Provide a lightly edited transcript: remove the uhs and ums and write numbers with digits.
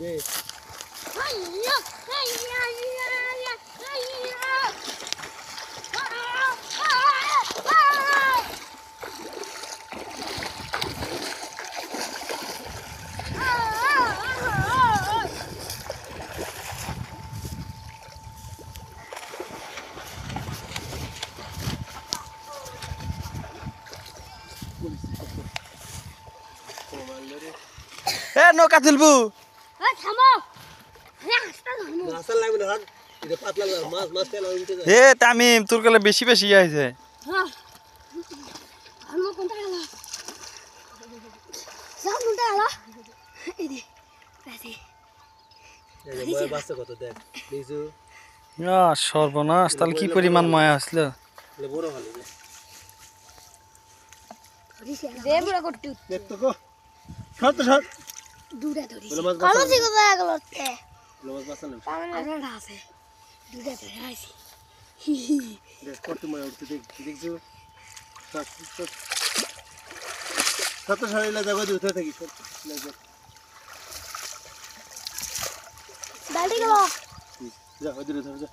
দে হাইয়া হাইয়া হাইয়া হাইয়া এ নৌকা তুলবু থামো রাস্তা ধরমু রাস্তা লাগবে না হাত এটা পাতলা মাছ মাছ তেল উঠে যায় হে তামিম তোর কালে বেশি বেশি আইছে হ্যাঁ ধরমু কোনটা গেল যাও কোনটা গেল এই দে পেছি এই যে বাচ্চা কত দেখ দেখছো সর্বনাশ তাহলে কি পরিমাণ মায়া আসলো এটা বড় হলো দে বুড়া কট্টু দেখ তো কো সর তো সর দুটা ধরি বলে মাছ কালো বাঁচা জিগো গেলতে বলে মাছ বাঁচা না আমরা আছে দুটা ধরে আইছি দেখ কত মাছ উঠতে দেখ দেখছো সর সর সর তো সর এলা জায়গা দিয়ে উঠে থাকি সর লাগবে দাঁড়ি গেল যা ওই দূরে ধর যা